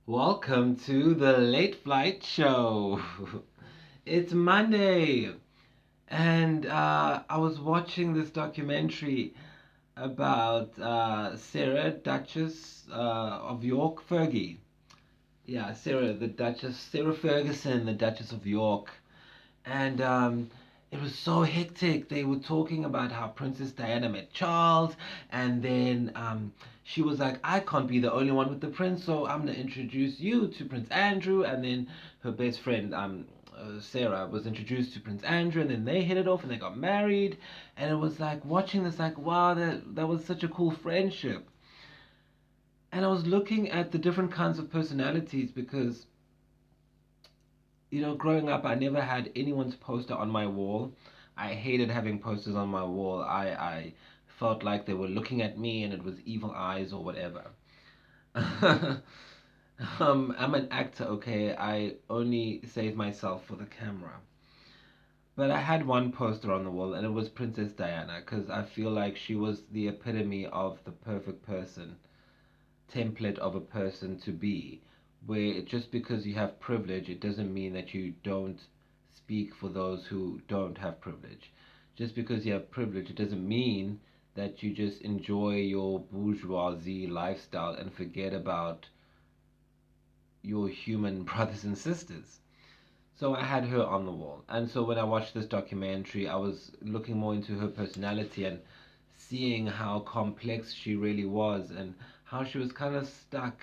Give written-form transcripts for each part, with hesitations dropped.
Welcome to the Late Flight Show. It's Monday, and I was watching this documentary about Sarah, Duchess of York, Fergie. Yeah, Sarah, the Duchess, Sarah Ferguson, the Duchess of York. And it was so hectic. They were talking about how Princess Diana met Charles, and then she was like, I can't be the only one with the prince, so I'm gonna introduce you to Prince Andrew. And then her best friend, Sarah, was introduced to Prince Andrew, and then they hit it off and they got married. And it was like watching this, like, wow, that was such a cool friendship. And I was looking at the different kinds of personalities because growing up, I never had anyone's poster on my wall. I hated having posters on my wall. I felt like they were looking at me and it was evil eyes or whatever. I'm an actor, okay? I only save myself for the camera. But I had one poster on the wall and it was Princess Diana because I feel like she was the epitome of the perfect person, template of a person to be, where just because you have privilege, it doesn't mean that you don't speak for those who don't have privilege. Just because you have privilege, it doesn't mean that you just enjoy your bourgeoisie lifestyle and forget about your human brothers and sisters. So I had her on the wall. And so when I watched this documentary, I was looking more into her personality and seeing how complex she really was and how she was kind of stuck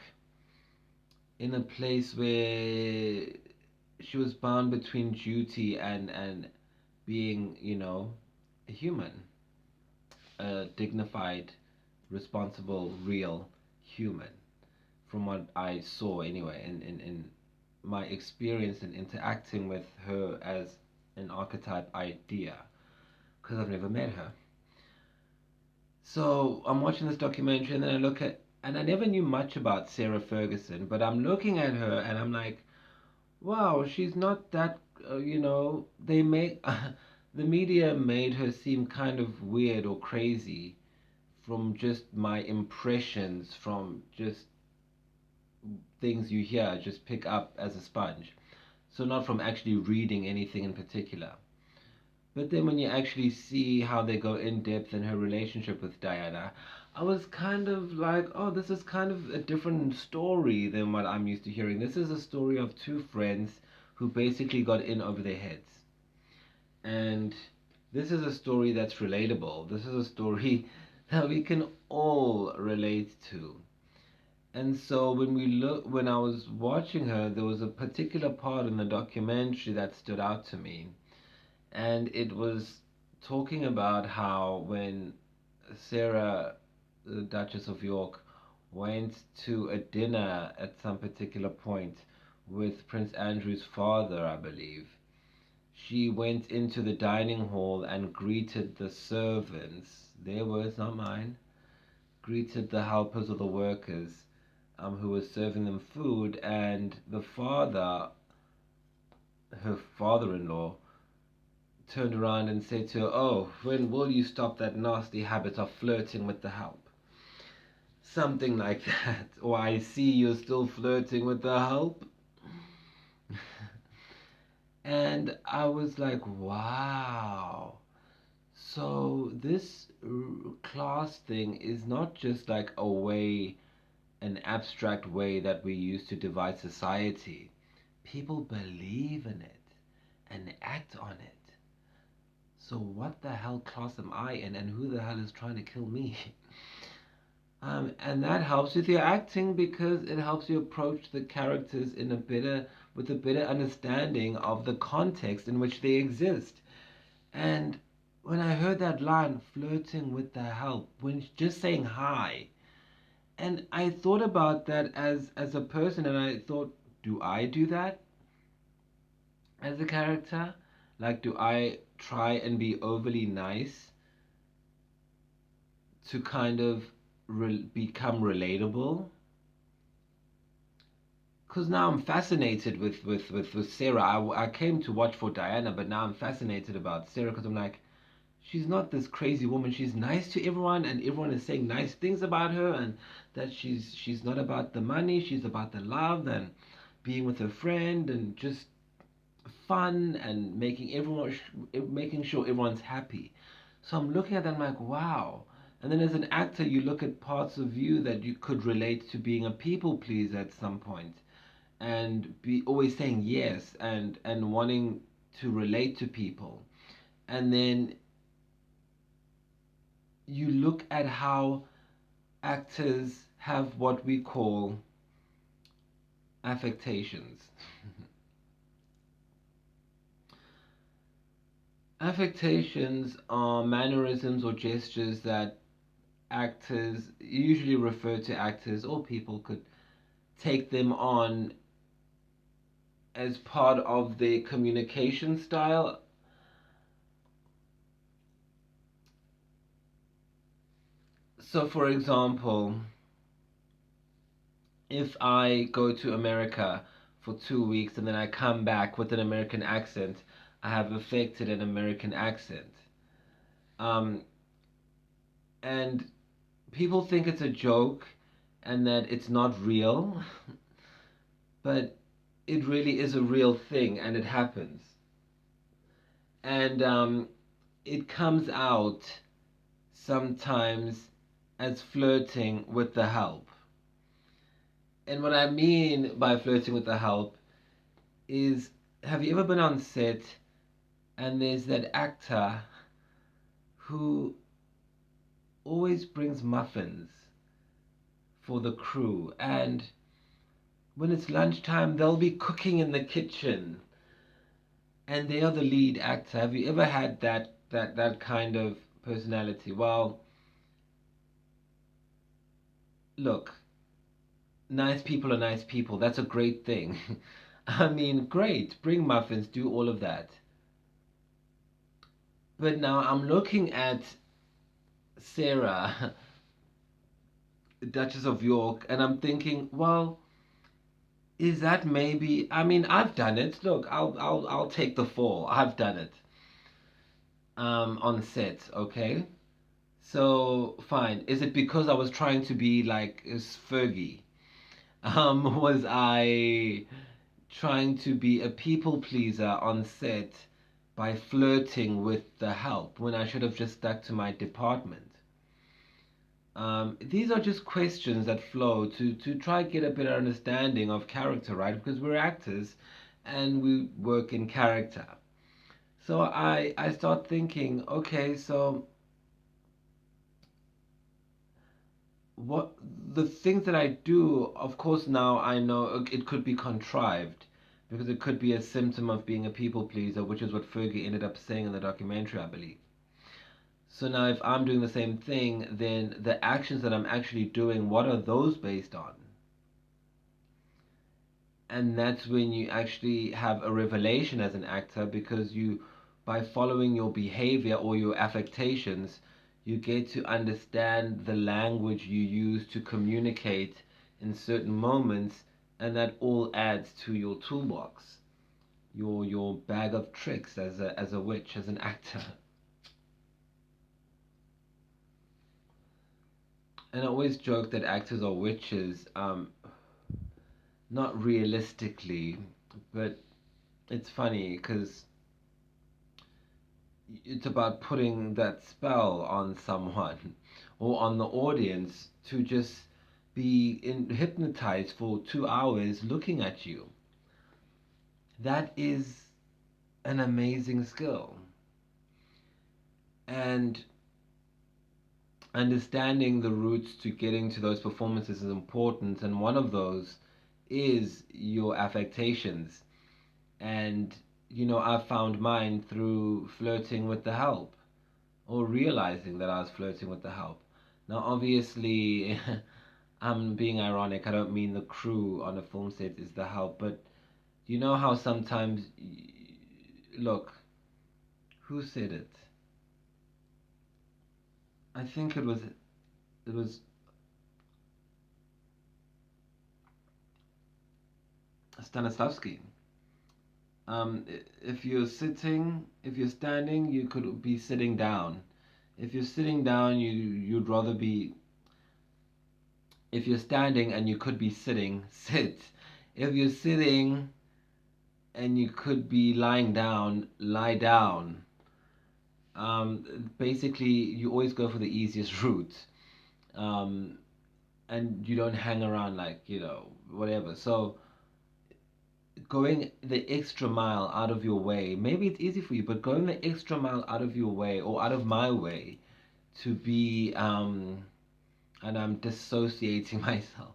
in a place where she was bound between duty and being, a human, a dignified, responsible, real human. From what I saw, anyway, in my experience in interacting with her as an archetype idea, because I've never met her. So I'm watching this documentary, and then I look at, and I never knew much about Sarah Ferguson, but I'm looking at her, and I'm like, wow, she's not that, they make, the media made her seem kind of weird or crazy from just my impressions, from just things you hear, just pick up as a sponge. So, not from actually reading anything in particular. But then when you actually see how they go in depth in her relationship with Diana, I was kind of like, oh, this is kind of a different story than what I'm used to hearing. This is a story of two friends who basically got in over their heads. And this is a story that's relatable. This is a story that we can all relate to. And so when I was watching her, there was a particular part in the documentary that stood out to me. And it was talking about how when Sarah, the Duchess of York, went to a dinner at some particular point with Prince Andrew's father, I believe, she went into the dining hall and greeted the servants, their words, not mine, greeted the helpers or the workers who were serving them food, and the father, her father in law, turned around and said to her, oh, when will you stop that nasty habit of flirting with the help? Something like that. Or I see you're still flirting with the help. And I was like, wow. So this class thing is not just like a way, an abstract way that we use to divide society. People believe in it and act on it. So what the hell class am I in, and who the hell is trying to kill me? And that helps with your acting because it helps you approach the characters in a better, with a better understanding of the context in which they exist. And when I heard that line, flirting with the help, when just saying hi, and I thought about that as a person, and I thought, do I do that as a character? Like, do I try and be overly nice to kind of become relatable? Because now I'm fascinated with Sarah. I came to watch for Diana, but now I'm fascinated about Sarah because I'm like, she's not this crazy woman. She's nice to everyone, and everyone is saying nice things about her, and that she's not about the money. She's about the love and being with her friend and just fun and making sure everyone's happy. So I'm looking at that, I'm like, wow. And then as an actor, you look at parts of you that you could relate to being a people pleaser at some point, and be always saying yes and wanting to relate to people. And then you look at how actors have what we call affectations. Affectations are mannerisms or gestures that actors usually refer to actors, or people could take them on as part of their communication style. So, for example, if I go to America for 2 weeks and then I come back with an American accent, I have affected an American accent. Um, and people think it's a joke and that it's not real, but it really is a real thing and it happens. And it comes out sometimes as flirting with the help. And what I mean by flirting with the help is, have you ever been on set and there's that actor who always brings muffins for the crew, and when it's lunchtime they'll be cooking in the kitchen and they are the lead actor? Have you ever had that kind of personality? Well, look, nice people are nice people. That's a great thing. I mean, great. Bring muffins, do all of that. But now I'm looking at Sarah, Duchess of York, and I'm thinking, well, is that maybe? I mean, I've done it. Look, I'll take the fall. I've done it. On set, okay? So fine. Is it because I was trying to be like Fergie? Was I trying to be a people pleaser on set by flirting with the help when I should have just stuck to my department? These are just questions that flow to try get a better understanding of character, right? Because we're actors and we work in character. So I start thinking, okay, so what the things that I do, of course, now I know it could be contrived because it could be a symptom of being a people pleaser, which is what Fergie ended up saying in the documentary, I believe. So now, if I'm doing the same thing, then the actions that I'm actually doing, what are those based on? And that's when you actually have a revelation as an actor, because you, by following your behavior or your affectations, you get to understand the language you use to communicate in certain moments, and that all adds to your toolbox, your bag of tricks as a witch, as an actor. And I always joke that actors are witches, not realistically, but it's funny because it's about putting that spell on someone or on the audience to just hypnotized for 2 hours looking at you. That is an amazing skill. And understanding the routes to getting to those performances is important. And one of those is your affectations. And, I found mine through flirting with the help, or realizing that I was flirting with the help. Now, obviously, I'm being ironic. I don't mean the crew on a film set is the help, but you know how sometimes, look, who said it? I think it was Stanislavski. If you're sitting, if you're standing, you could be sitting down. If you're sitting down, you'd rather be. If you're standing and you could be sitting, sit. If you're sitting and you could be lying down, lie down. Basically, you always go for the easiest route. Um, and you don't hang around like, whatever. So going the extra mile out of your way, maybe it's easy for you, but going the extra mile out of your way or out of my way to be, and I'm dissociating myself,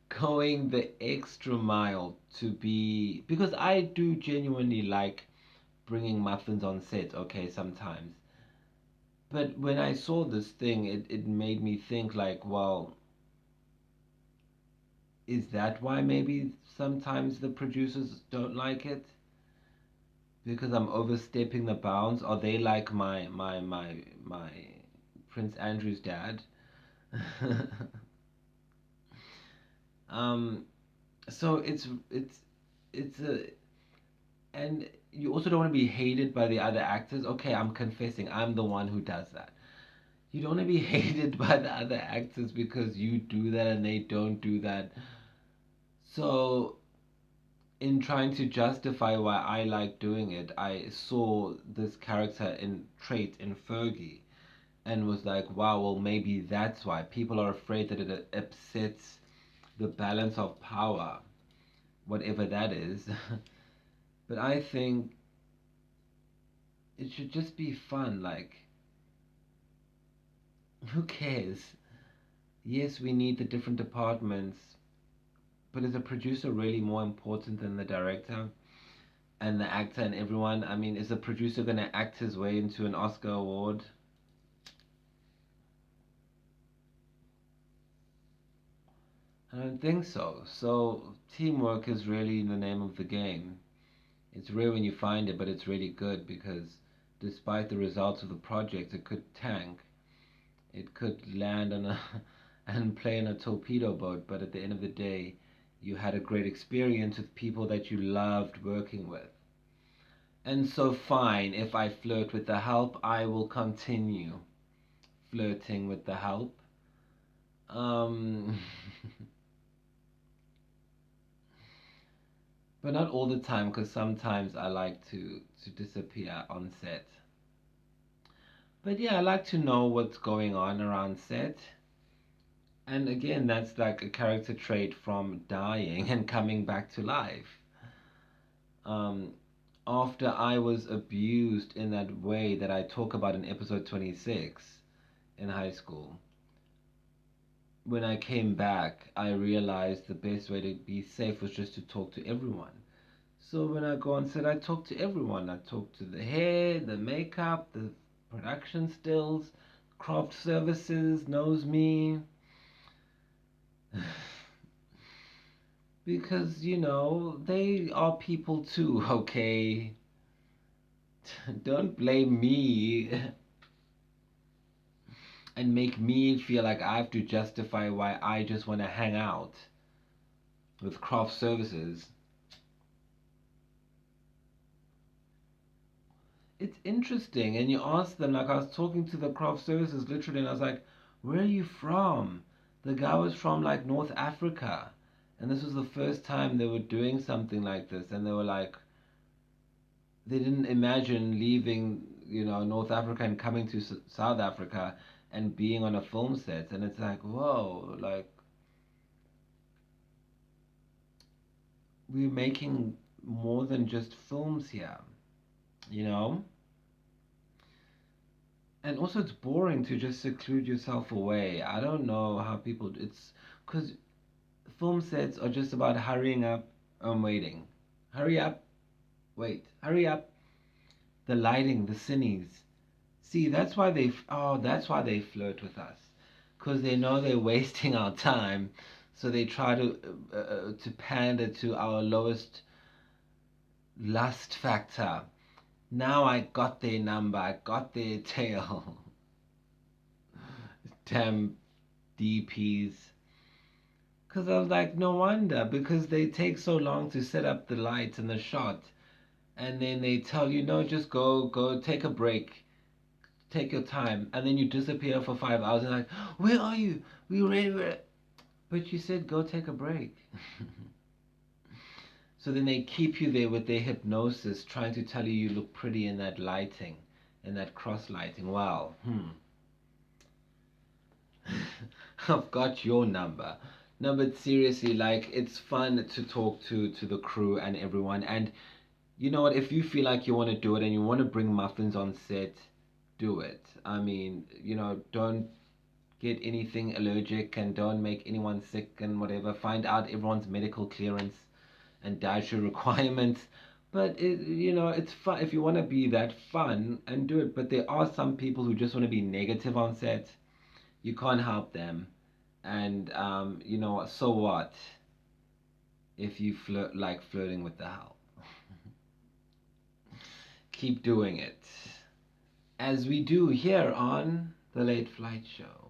going the extra mile to be, because I do genuinely like bringing muffins on set, okay, sometimes. But when I saw this thing, it made me think like, well, is that why maybe sometimes the producers don't like it? Because I'm overstepping the bounds? Are they like my Prince Andrew's dad? um, so it's a and you also don't want to be hated by the other actors. Okay, I'm confessing, I'm the one who does that. You don't want to be hated by the other actors because you do that and they don't do that. So in trying to justify why I like doing it, I saw this character in trait in Fergie and was like, wow, well, maybe that's why people are afraid that it upsets the balance of power, whatever that is. But I think it should just be fun. Like, who cares? Yes, we need the different departments, but is a producer really more important than the director and the actor and everyone? I mean, is the producer going to act his way into an Oscar award? I don't think so. So, teamwork is really the name of the game. It's rare when you find it, but it's really good because despite the results of the project, it could tank. It could land on a and play in a torpedo boat, but at the end of the day, you had a great experience with people that you loved working with. And so, fine, if I flirt with the help, I will continue flirting with the help. Um, but not all the time, because sometimes I like to disappear on set. But yeah, I like to know what's going on around set. And again, that's like a character trait from dying and coming back to life. Um, After I was abused in that way that I talk about in episode 26 in high school, when I came back, I realized the best way to be safe was just to talk to everyone. So when I go on set, I talk to everyone. I talk to the hair, the makeup, the production stills, craft services knows me. Because, they are people too, okay? Don't blame me and make me feel like I have to justify why I just want to hang out with craft services. It's interesting, and you ask them, like I was talking to the craft services literally, and I was like, where are you from? The guy was from like North Africa, and this was the first time they were doing something like this, and they were like, they didn't imagine leaving, North Africa and coming to South Africa and being on a film set. And it's like, whoa, like we're making more than just films here, you know? And also, it's boring to just seclude yourself away. I don't know how people. It's because film sets are just about hurrying up and waiting. Hurry up, wait, hurry up. The lighting, the cines. See, that's why they flirt with us, because they know they're wasting our time, so they try to pander to our lowest lust factor. Now I got their number, I got their tail. Damn DPs. Because I was like, no wonder, because they take so long to set up the lights and the shot, and then they tell you, no, just go, take a break, take your time, and then you disappear for 5 hours, and like, where are you? We ready? But you said go take a break. So then they keep you there with their hypnosis, trying to tell you you look pretty in that lighting, in that cross lighting. Wow. I've got your number. No, but seriously, like it's fun to talk to the crew and everyone. And you know what? If you feel like you want to do it and you want to bring muffins on set, do it. I mean, don't get anything allergic and don't make anyone sick and whatever. Find out everyone's medical clearance and dietary requirements. But it's fun if you want to be that fun and do it. But there are some people who just want to be negative on set. You can't help them. And so what if you flirting with the help? Keep doing it, as we do here on the Late Flight Show.